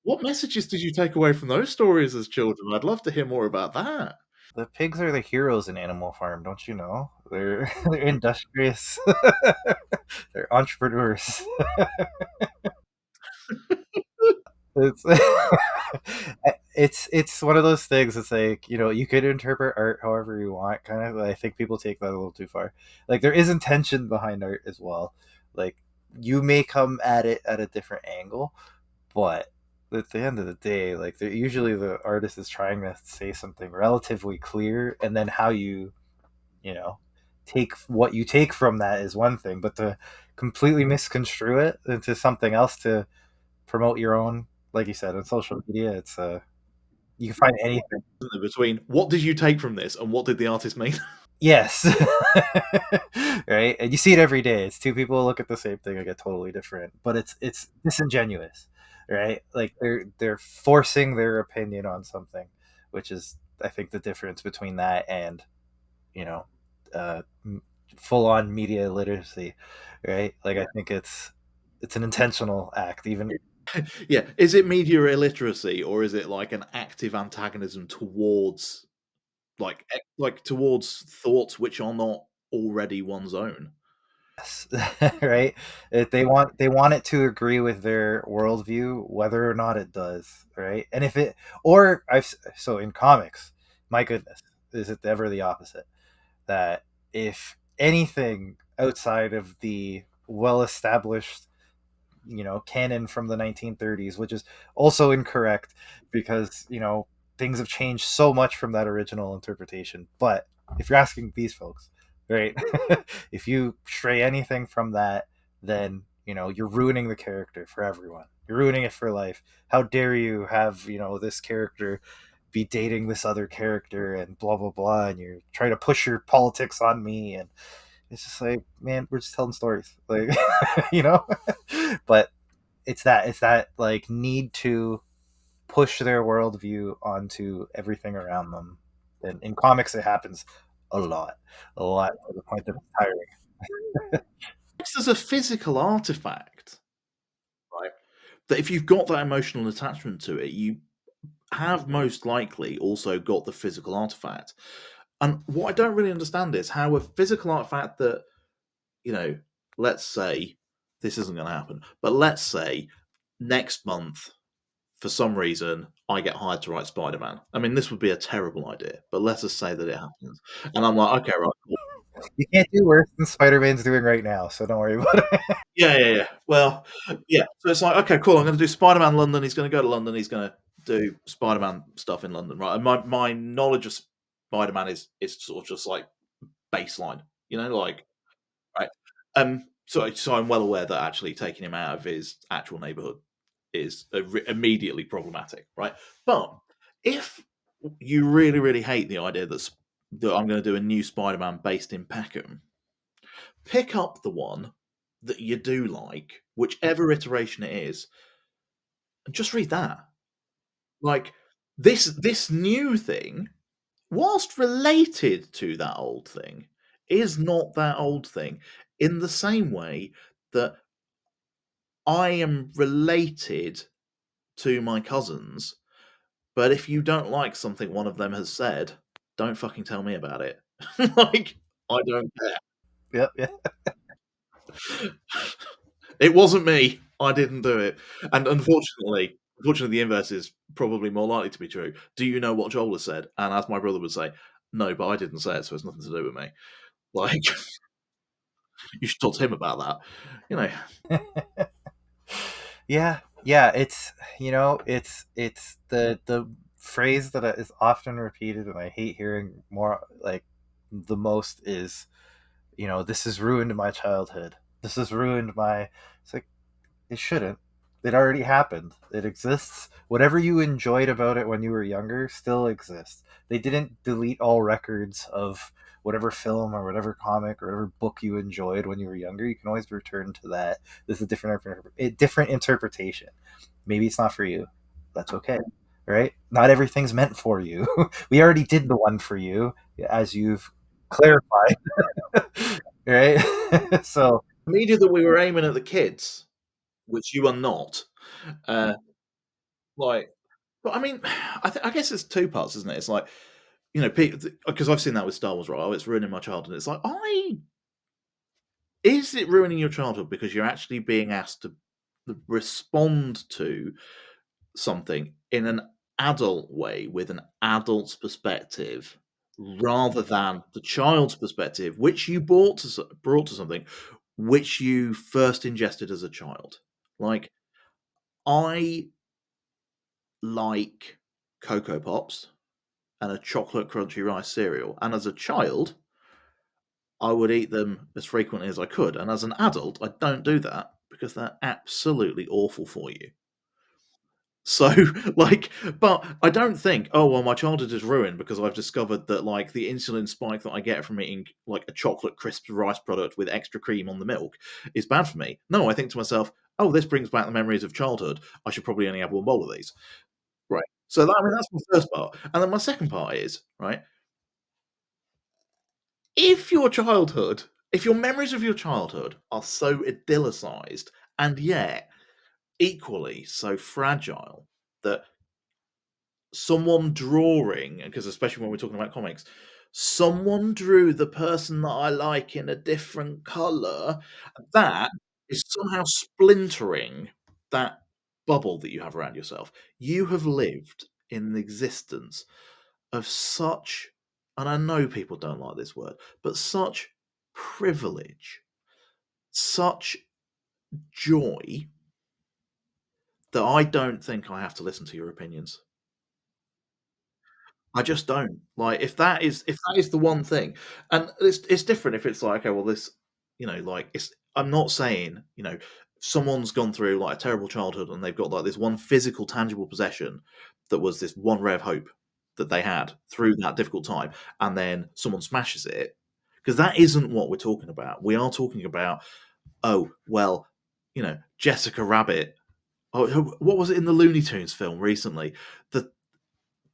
what messages did you take away from those stories as children? I'd love to hear more about that. The pigs are the heroes in Animal Farm, don't you know? They're they're industrious. They're entrepreneurs. It's it's one of those things. It's like you could interpret art however you want. Kind of. I think people take that a little too far. Like there is intention behind art as well. Like you may come at it at a different angle, but at the end of the day, like usually the artist is trying to say something relatively clear, and then how you know take what you take from that is one thing, but to completely misconstrue it into something else to promote your own, like you said, on social media, it's you can find anything. Between what did you take from this and what did the artist mean? Yes. Right, and you see it every day. It's two people look at the same thing and get totally different, but it's disingenuous, right? Like they're forcing their opinion on something, which is I think the difference between that and you know uh, full on media literacy, right? Like I think it's an intentional act, even. Yeah, is it media illiteracy or is it like an active antagonism towards towards thoughts which are not already one's own? Yes. Right? They want it to agree with their worldview, whether or not it does, right? And if it or I've so in comics, my goodness, is it ever the opposite? That if anything outside of the well established canon from the 1930s, which is also incorrect because things have changed so much from that original interpretation. But if you're asking these folks, right, if you stray anything from that, then you're ruining the character for everyone. You're ruining it for life. How dare you have this character be dating this other character and blah blah blah, and you're trying to push your politics on me, and it's just like, man, we're just telling stories, like, you know. But it's that like need to push their worldview onto everything around them. And in comics, it happens a lot to the point that it's tiring. There's a physical artifact, right? That if you've got that emotional attachment to it, you have most likely also got the physical artifact. And what I don't really understand is how a physical artifact that, you know, let's say this isn't going to happen, but let's say next month, for some reason, I get hired to write Spider Man. I mean, this would be a terrible idea, but let us say that it happens. And I'm like, okay, right. Cool. You can't do worse than Spider-Man's doing right now, so don't worry about it. Yeah. Well, yeah. So it's like, okay, cool. I'm going to do Spider-Man London. He's going to go to London. He's going to do Spider-Man stuff in London, right? And my knowledge of Spider-Man is sort of just like baseline, like right. So I'm well aware that actually taking him out of his actual neighborhood is immediately problematic, right? But if you really, really hate the idea that I'm going to do a new Spider-Man based in Peckham, pick up the one that you do like, whichever iteration it is, and just read that. Like this new thing, whilst related to that old thing, is not that old thing in the same way that I am related to my cousins, but if you don't like something one of them has said, don't fucking tell me about it. Like, I don't care. Yep, yeah. It wasn't me. I didn't do it. And unfortunately, the inverse is probably more likely to be true. Do you know what Joel has said? And as my brother would say, no, but I didn't say it, so it's nothing to do with me. Like, you should talk to him about that. You know, Yeah, it's the phrase that is often repeated, and I hate hearing more like the most is, this has ruined my childhood. This has ruined my. It's like it shouldn't. It already happened. It exists. Whatever you enjoyed about it when you were younger still exists. They didn't delete all records of whatever film or whatever comic or whatever book you enjoyed when you were younger. You can always return to that. This is a different interpretation. Maybe it's not for you. That's okay. Right? Not everything's meant for you. We already did the one for you, as you've clarified. Right? So the media that we were aiming at the kids, which you are not, uh, like, but I mean, I guess it's two parts, isn't it? It's like, because I've seen that with Star Wars, right? Oh, it's ruining my childhood. It's like, is it ruining your childhood because you're actually being asked to respond to something in an adult way with an adult's perspective rather than the child's perspective, which you brought to something which you first ingested as a child. Like, I like Cocoa Pops and a chocolate crunchy rice cereal, and as a child, I would eat them as frequently as I could. And as an adult, I don't do that because they're absolutely awful for you. So, like, but I don't think, oh, well, my childhood is ruined because I've discovered that, like, the insulin spike that I get from eating, like, a chocolate crisp rice product with extra cream on the milk is bad for me. No, I think to myself, oh, this brings back the memories of childhood. I should probably only have one bowl of these. Right. So, I mean, that's my first part. And then my second part is, right, if your memories of your childhood are so idyllicized and yet equally so fragile that someone drawing, because especially when we're talking about comics, someone drew the person that I like in a different color, that is somehow splintering that bubble that you have around yourself. You have lived in an existence of such, and I know people don't like this word, but such privilege, such joy, that I don't think I have to listen to your opinions. I just don't. Like, if that is the one thing, and it's different if it's like, okay, well, this, like, it's I'm not saying, someone's gone through, like, a terrible childhood and they've got, like, this one physical, tangible possession that was this one ray of hope that they had through that difficult time, and then someone smashes it, because that isn't what we're talking about. We are talking about, oh, well, Jessica Rabbit. Oh, what was it in the Looney Tunes film recently? The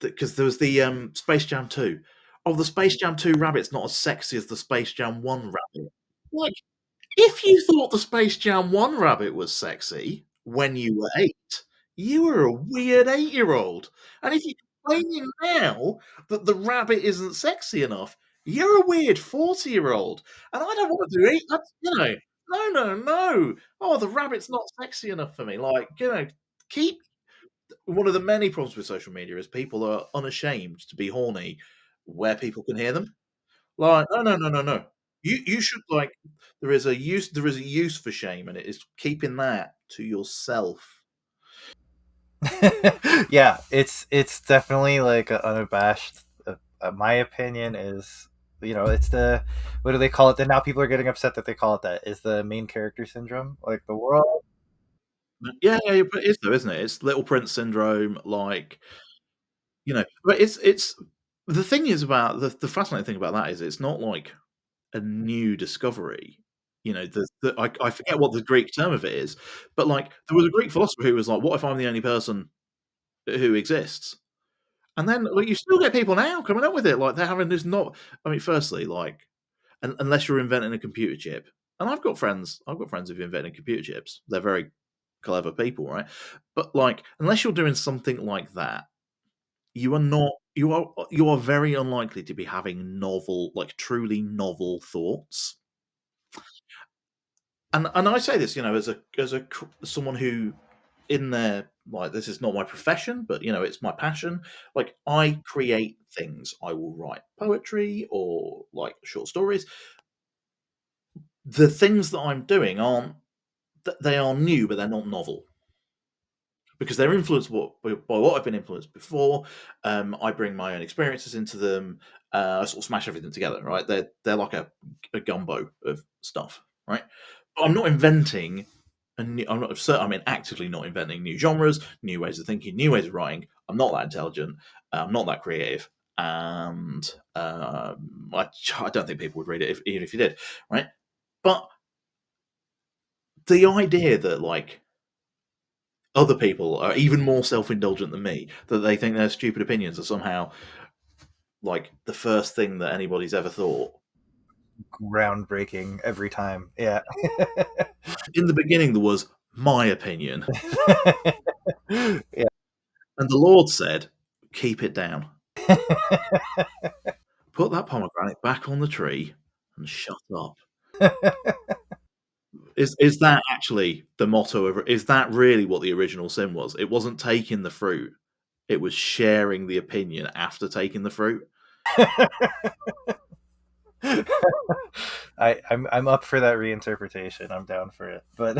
because there was the Space Jam 2. Oh, the Space Jam 2 rabbit's not as sexy as the Space Jam 1 rabbit. Like, if you thought the Space Jam 1 rabbit was sexy when you were 8, you were a weird 8-year-old. And if you're complaining now that the rabbit isn't sexy enough, you're a weird 40-year-old. And I don't want to do it. No. Oh, the rabbit's not sexy enough for me. Like, keep one of the many problems with social media is people are unashamed to be horny where people can hear them. Like, no. You should like there is a use for shame, and it is keeping that to yourself. Yeah, it's definitely like a unabashed. My opinion is, it's the, what do they call it? That now people are getting upset that they call it that. Is the main character syndrome, like the world? Yeah, yeah, but it is though, isn't it? It's Little Prince syndrome, like But it's the thing is about the fascinating thing about that is it's not like a new discovery. I forget what the Greek term of it is, but like there was a Greek philosopher who was like, "What if I'm the only person who exists?" And then like you still get people now coming up with it, like they're having this not. I mean, firstly, like unless you're inventing a computer chip, and I've got friends who've invented computer chips. They're very clever people, right? But like unless you're doing something like that, you are not. You are very unlikely to be having novel, like truly novel thoughts. And I say this, someone who in their like this is not my profession, but it's my passion. Like I create things. I will write poetry or like short stories. The things that I'm doing aren't they are new, but they're not novel because they're influenced by what I've been influenced before. I bring my own experiences into them. I sort of smash everything together, right? They're like a gumbo of stuff, right? But I'm not inventing I'm not. I mean, actively not inventing new genres, new ways of thinking, new ways of writing. I'm not that intelligent. I'm not that creative, and I don't think people would read it even if you did, right? But the idea that like other people are even more self-indulgent than me, that they think their stupid opinions are somehow like the first thing that anybody's ever thought. Groundbreaking every time. Yeah. In the beginning, there was my opinion, Yeah. and the Lord said, "Keep it down. Put that pomegranate back on the tree and shut up." Is that actually the motto of? Is that really what the original sin was? It wasn't taking the fruit; it was sharing the opinion after taking the fruit. I'm up for that reinterpretation. I'm down for it. But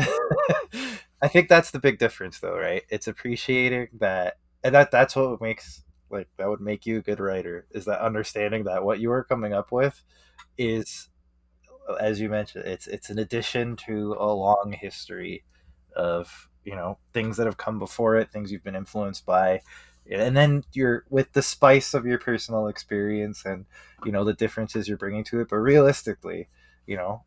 I think that's the big difference though, right? It's appreciating that, and that's what makes, like, that would make you a good writer, is that understanding that what you are coming up with is, as you mentioned, it's an addition to a long history of, things that have come before it, things you've been influenced by, and then you're with the spice of your personal experience and the differences you're bringing to it. But realistically,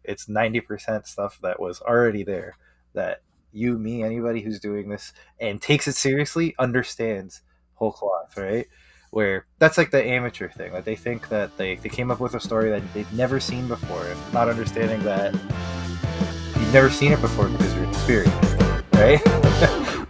it's 90% stuff that was already there, that you, me, anybody who's doing this and takes it seriously understands whole cloth, right? Where that's like the amateur thing, that they think that they came up with a story that they've never seen before, and not understanding that you've never seen it before because you're inexperienced, right?